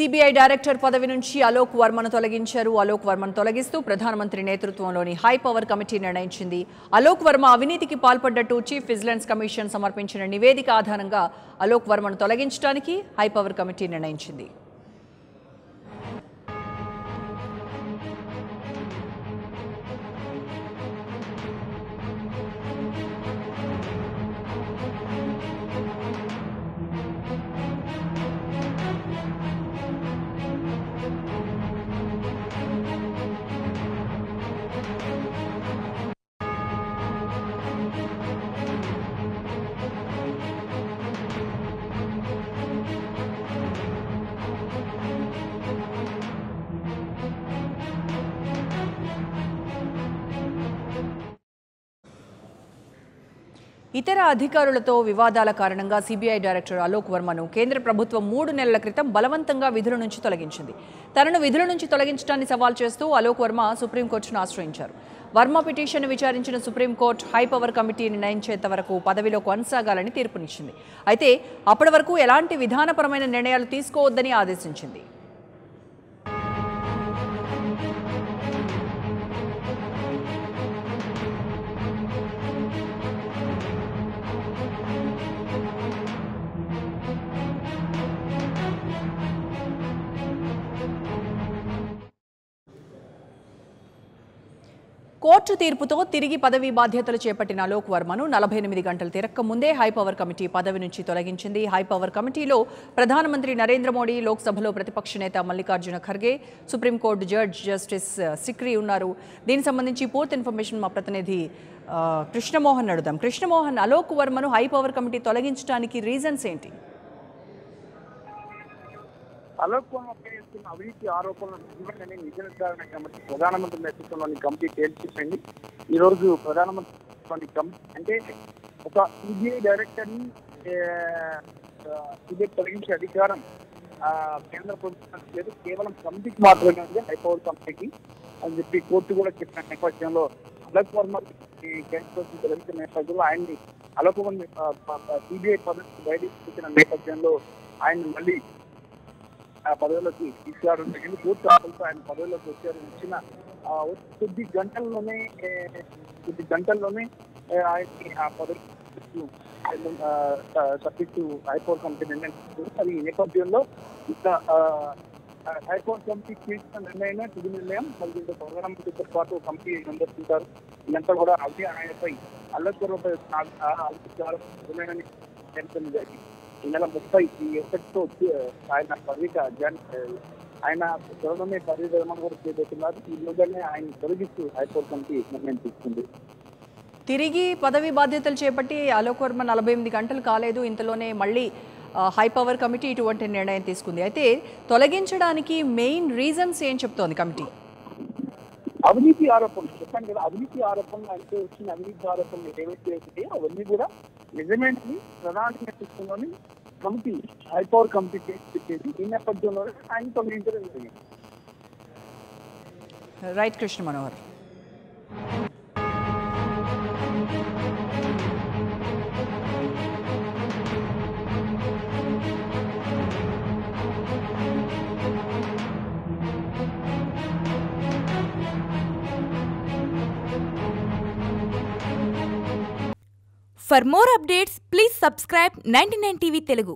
CBI director పదవి నుంచి అలోక్ వర్మను తొలగించారు. అలోక్ వర్మను తొలగిస్తూ ప్రధానమంత్రి నేతృత్వంలోని హై పవర్ కమిటీ నిర్ణయించింది. అలోక్ వర్మ అవినీతికి పాల్పడ్డట్టు చీఫ్ విజిలెన్స్ కమిషన్ సమర్పించిన నివేదిక ఆధారంగా అలోక్ వర్మను తొలగించడానికి హై పవర్ కమిటీ నిర్ణయించింది. ఇతర అధికారులతో వివాదాల కారణంగా సిబిఐ డైరెక్టర్ అలోక్ వర్మను కేంద్ర ప్రభుత్వం 3 నెలల క్రితం బలవంతంగా విధుల నుంచి తొలగించింది. తనను విధుల నుంచి తొలగించడాన్ని సవాల్ చేస్తూ అలోక్ వర్మ సుప్రీంకోర్టును ఆశ్రయించారు. వర్మ పిటిషన్ను విచారించిన సుప్రీంకోర్టు హై పవర్ కమిటీ నిర్ణయించేంత వరకు పదవిలో కొనసాగాలని తీర్పునిచ్చింది. అయితే అప్పటి వరకు ఎలాంటి విధానపరమైన నిర్ణయాలు తీసుకోవద్దని ఆదేశించింది. కోర్టు తీర్పుతో తిరిగి పదవీ బాధ్యతలు చేపట్టిన అలోక్ వర్మను 48 గంటలు తిరక్క ముందే హై పవర్ కమిటీ పదవి నుంచి తొలగించింది. హై పవర్ కమిటీలో ప్రధానమంత్రి నరేంద్ర మోడీ, లోక్సభలో ప్రతిపక్ష నేత Mallikarjuna Kharge, supreme court judge justice Sikri ఉన్నారు. దీనికి సంబంధించి పూర్తి ఇన్ఫర్మేషన్ మా ప్రతినిధి కృష్ణమోహన్ అడుగుదాం. కృష్ణమోహన్, అలోక్ వర్మను హై పవర్ కమిటీ తొలగించడానికి రీజన్స్ ఏంటి? అలోక్ వర్మపై చేస్తున్న అవినీతి ఆరోపణలు నిజమేనని నిజ నిర్ధారణ కమిటీ ప్రధానమంత్రి నేతృత్వంలోని కమిటీ తేల్చేసింది. ఈ రోజు ప్రధానమంత్రి కమిటీ అంటే ఒక సిబిఐ డైరెక్టర్ ని సిబిఐ తొలగించే అధికారం కేంద్ర ప్రభుత్వానికి లేదు, కేవలం కమిటీకి మాత్రమే ఉంది, హైపవర్ కమిటీకి అని చెప్పి కోర్టు కూడా చెప్పిన నేపథ్యంలో అలోక్ వర్మ కేంద్ర ప్రభుత్వం తొలగించిన నేపథ్యంలో ఆయన్ని అలోక్ వర్మ సిబిఐ పదవికి బయటికి నేపథ్యంలో ఆయన మళ్ళీ ఆ పదవిలోకి తీసుకురావడం జరిగింది. పూర్తి ఆటలతో ఆయన పదవిలోకి వచ్చారు. వచ్చిన కొద్ది గంటల్లోనే ఆయన్ని ఆ పదవి సబ్జెక్టు హైకోర్టు కమిటీ నిర్ణయించారు. అది ఈ నేపథ్యంలో ఇక హైకోర్టు కమిటీ తీసుకున్న నిర్ణయమే తుది నిర్ణయం. మరి దీంతో ప్రధానమంత్రితో పాటు కమిటీ మెంబర్స్ ఉంటారు. ఇదంతా కూడా ఆయనపై అలోక్ వర్మపై నిర్ణయాన్ని తెలియడం జరిగింది. ఈ నెల 31తో ఆయన పదవికి ఆయన త్వరలోనే పదవి విరమణ కూడా చేయబోతున్నారు. ఈ రోజునే ఆయన తొలగిస్తూ హైకోర్టు కమిటీ నిర్ణయం తీసుకుంది. తిరిగి పదవి బాధ్యతలు చేపట్టి అలోక్ వర్మ 48 గంటలు కాలేదు, ఇంతలోనే మళ్ళీ హై పవర్ కమిటీ ఇటువంటి నిర్ణయం తీసుకుంది. అయితే తొలగించడానికి మెయిన్ రీజన్స్ ఏం చెప్తోంది కమిటీ? అవినీతి ఆరోపణలు చెప్పాను కదా, అవినీతి ఆరోపణలు అంటే వచ్చిన అవినీతి ఆరోపణలు ఏవైతే అవుతాయో అవన్నీ కూడా నిజమేనని ప్రధాన నేతృత్వంలోని కమిటీ హైపవర్ కమిటీ చేసి ఈ నేపథ్యంలో ఆయన తొలగించడం జరిగింది. Right Krishna Manohar. For more updates, please subscribe 99 TV Telugu.